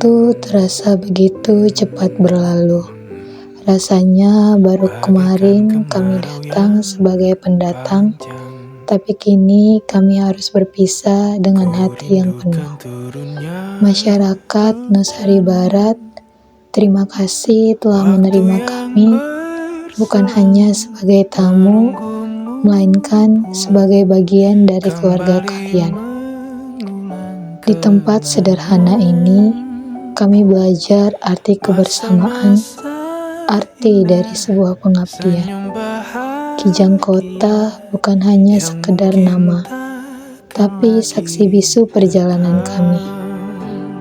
Waktu terasa begitu cepat berlalu. Rasanya baru kemarin kami datang sebagai pendatang, tapi kini kami harus berpisah dengan hati yang penuh. Masyarakat Nusari Barat, terima kasih telah menerima kami, bukan hanya sebagai tamu, melainkan sebagai bagian dari keluarga kalian. Di tempat sederhana ini, kami belajar arti kebersamaan, arti dari sebuah pengabdian. Kijang Kota bukan hanya sekedar nama, tapi saksi bisu perjalanan kami.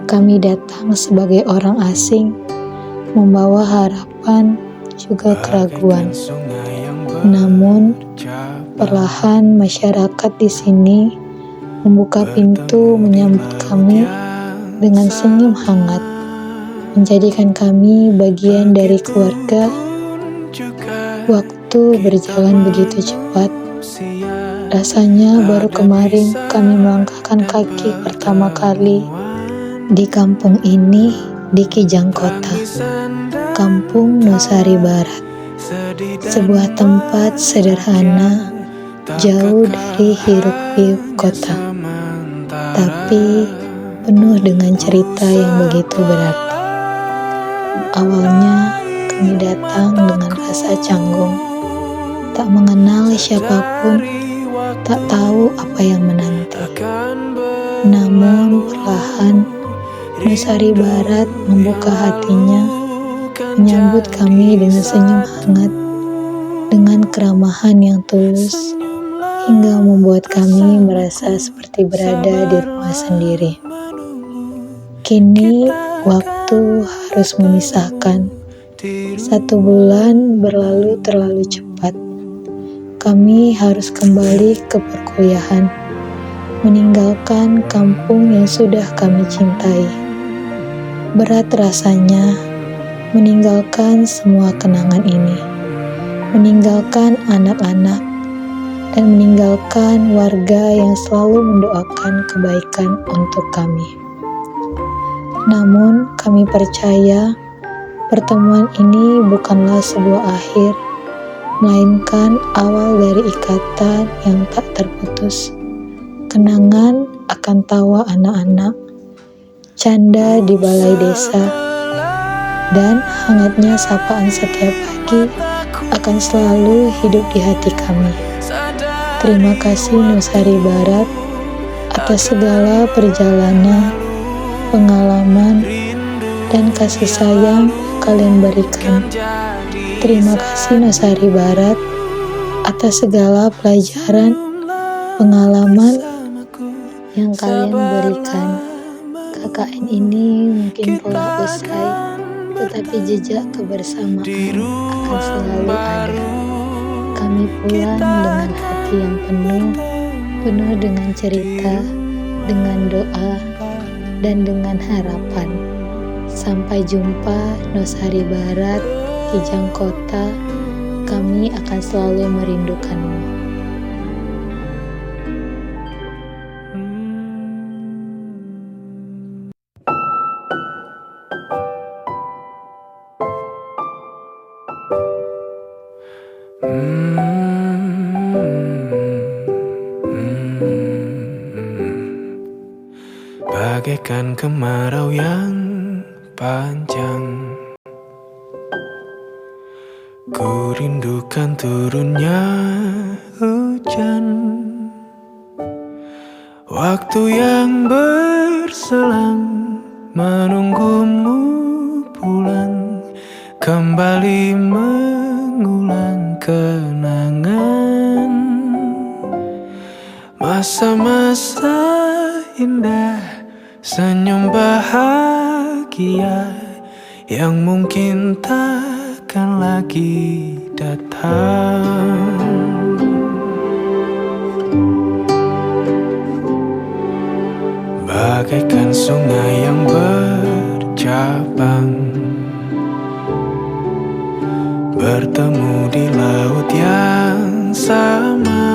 Kami datang sebagai orang asing, membawa harapan juga keraguan. Namun, perlahan masyarakat di sini membuka pintu menyambut kami dengan senyum hangat, menjadikan kami bagian dari keluarga. Waktu berjalan begitu cepat. Rasanya baru kemarin kami melangkahkan kaki pertama kali di kampung ini, di Kijang Kota, Kampung Nusari Barat. Sebuah tempat sederhana, jauh dari hiruk-pikuk kota, tapi penuh dengan cerita yang begitu berarti. Awalnya kami datang dengan rasa canggung, tak mengenal siapapun, tak tahu apa yang menanti. Namun perlahan Nusari Barat membuka hatinya, menyambut kami dengan senyum hangat, dengan keramahan yang tulus, hingga membuat kami merasa seperti berada di rumah sendiri. Kini waktu harus memisahkan. 1 bulan berlalu terlalu cepat. Kami harus kembali ke perkuliahan, meninggalkan kampung yang sudah kami cintai. Berat rasanya meninggalkan semua kenangan ini, meninggalkan anak-anak, dan meninggalkan warga yang selalu mendoakan kebaikan untuk kami. Namun kami percaya pertemuan ini bukanlah sebuah akhir, melainkan awal dari ikatan yang tak terputus. Kenangan akan tawa anak-anak, canda di balai desa, dan hangatnya sapaan setiap pagi akan selalu hidup di hati kami. Terima kasih Nusari Barat atas segala perjalanan, pengalaman, dan kasih sayang kalian berikan. Terima kasih Nusari Barat atas segala pelajaran, pengalaman yang kalian berikan. KKN ini mungkin telah usai, tetapi jejak kebersamaan akan selalu ada. Kami pulang dengan hati yang penuh dengan cerita, dengan doa, dan dengan harapan. Sampai jumpa Nusari Barat, Kijang Kota, kami akan selalu merindukanmu. Bagaikan kemarau yang panjang, ku rindukan turunnya hujan. Waktu yang berselang menunggumu pulang, kembali mengulang kenangan masa-masa indah, senyum bahagia yang mungkin takkan lagi datang. Bagaikan sungai yang bercabang, bertemu di laut yang sama.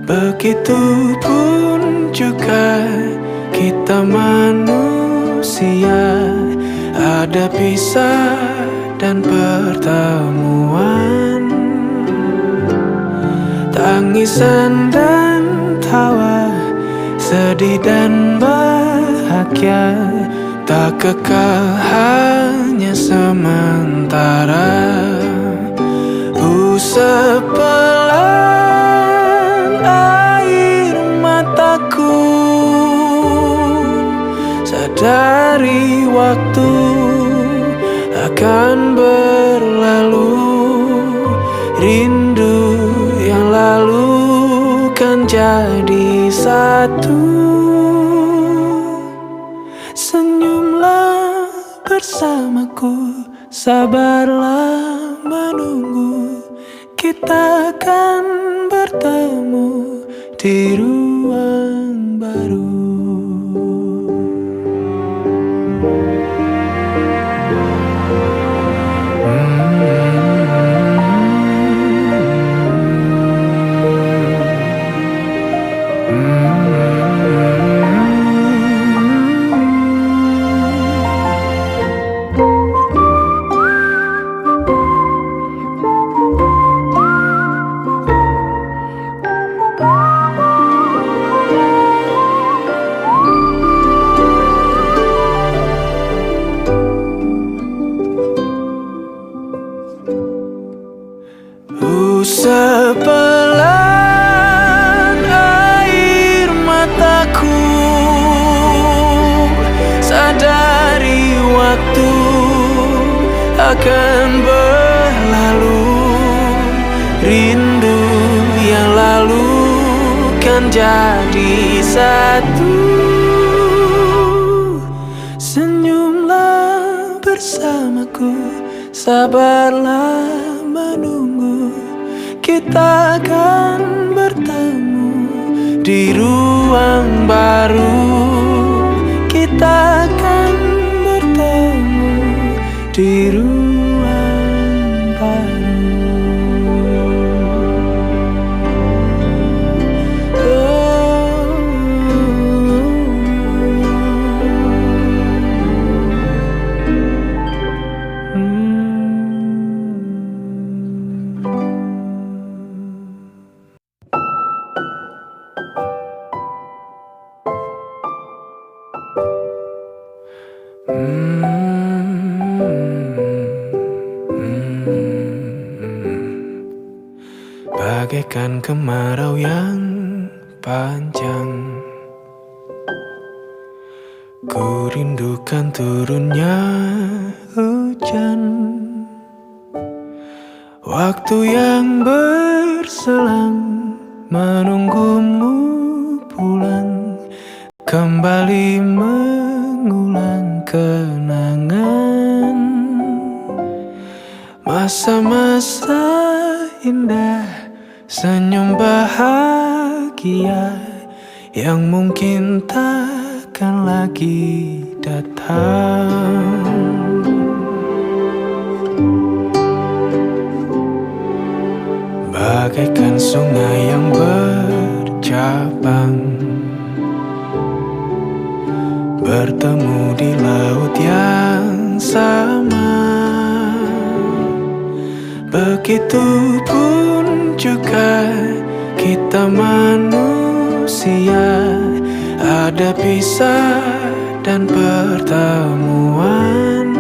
Begitupun juga kita manusia, ada pisah dan pertemuan, tangisan dan tawa, sedih dan bahagia, tak kekal hanya sementara. Usap pelan air mataku, sadari waktu akan berlalu. Rindu yang lalu kan jadi satu. Senyumlah bersamaku, sabarlah menunggu, kita akan bertemu di ruang baru. Usap pelan air mataku, sadari waktu akan berlalu. Rindu yang lalu kan jadi satu. Senyumlah bersamaku, sabarlah menunggu, kita akan bertemu di ruang baru. Kita akan bertemu di ruang baru. Bagaikan kemarau yang panjang, ku rindukan turunnya hujan, waktu yang berselang menunggumu pulang, kembali mengulang kenangan, masa-masa indah, senyum bahagia yang mungkin takkan lagi datang. Bagaikan sungai yang bercabang, bertemu di laut yang sama. Begitupun juga kita manusia, ada pisah dan pertemuan,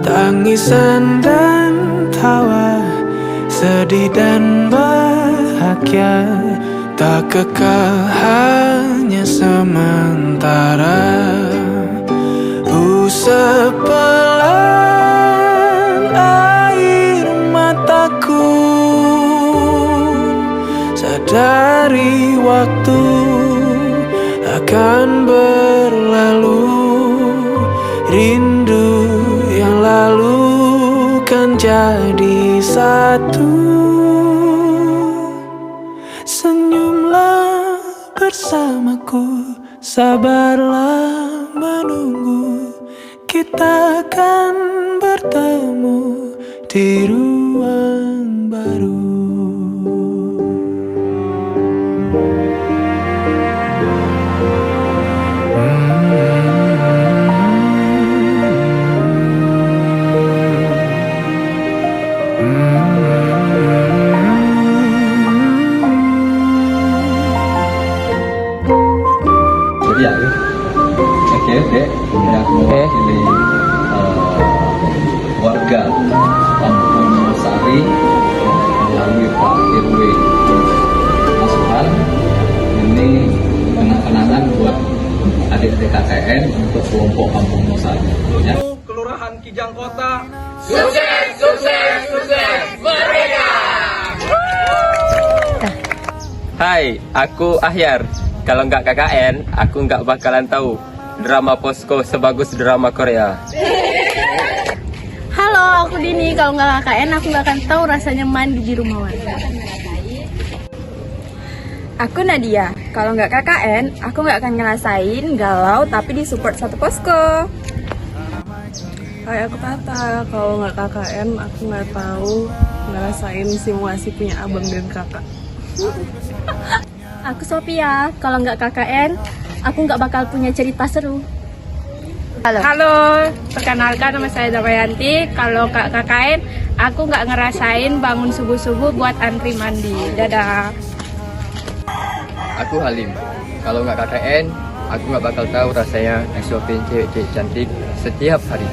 tangisan dan tawa, sedih dan bahagia, tak kekal hanya sementara. Usap pelan air mataku, sadari waktu akan berlalu. Rindu yang lalu kan jadi satu. Senyumlah bersamaku, sabarlah menunggu, kita akan bertemu di ruang baru. Kampung Sari melalui Pak RW Masukan. Ini kenang-kenangan buat adik-adik KKN untuk kelompok Kampung Sari ya. Kelurahan Kijang Kota. Hai, aku Ahyar. Kalau nggak KKN, aku nggak bakalan tahu drama Posko sebagus drama Korea. Halo, aku Dini. Kalau nggak KKN, aku nggak akan tahu rasanya mandi di rumah warga. Aku Nadia. Kalau nggak KKN, aku nggak akan ngerasain galau tapi disupport satu posko. Hai, aku Tata. Kalau nggak KKN, aku nggak tahu ngerasain simulasi punya abang dan kakak. Aku Sophia. Kalau nggak KKN, aku nggak bakal punya cerita seru. Halo, perkenalkan nama saya Damayanti. Kalau KKN, aku nggak ngerasain bangun subuh-subuh buat antri mandi. Dadah. Aku Halim. Kalau nggak KKN, aku nggak bakal tahu rasanya disuapin cewek-cewek cantik setiap hari.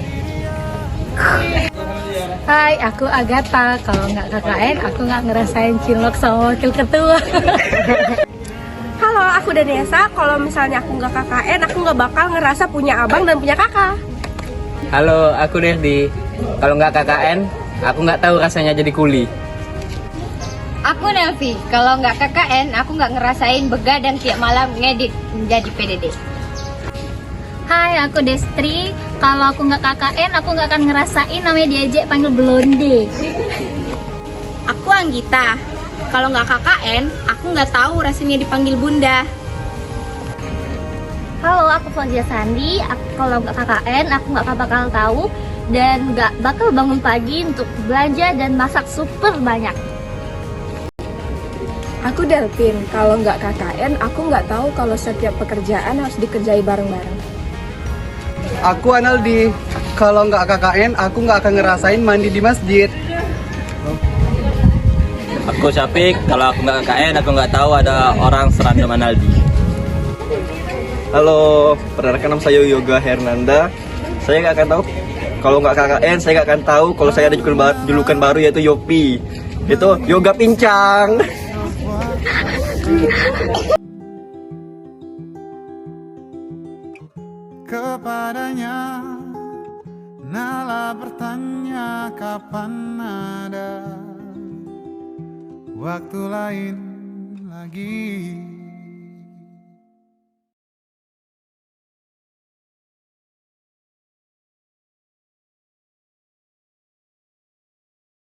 Hai, aku Agatha. Kalau nggak KKN, aku nggak ngerasain cilok sama wakil ketua. Halo, aku Daniesa. Kalau misalnya aku nggak KKN, aku nggak bakal ngerasa punya abang dan punya kakak. Halo, aku Nerdi. Kalau nggak KKN, aku nggak tahu rasanya jadi kuli. Aku Nelvi, kalau nggak KKN, aku nggak ngerasain begadang tiap malam ngedit menjadi PDD. Hai, aku Destri. Kalau aku nggak KKN, aku nggak akan ngerasain namanya diajak panggil blonde. Aku Anggita. Kalau nggak KKN, aku nggak tahu rasanya dipanggil bunda. Halo, aku Fauzia Sandi. Kalau nggak KKN, aku nggak bakal tahu dan nggak bakal bangun pagi untuk belanja dan masak super banyak. Aku Delpin. Kalau nggak KKN, aku nggak tahu kalau setiap pekerjaan harus dikerjai bareng-bareng. Aku Analdi. Kalau nggak KKN, aku nggak akan ngerasain mandi di masjid. Aku Syafiq. Kalau aku nggak KKN, aku nggak tahu ada orang serandom Analdi. Halo, perkenalkan nama saya Yoga Hernanda. Saya nggak akan tahu kalau nggak KKN, saya nggak akan tahu kalau saya ada julukan baru yaitu Yopi. Itu Yoga Pincang. Kepadanya Nala bertanya kapan ada waktu lain lagi.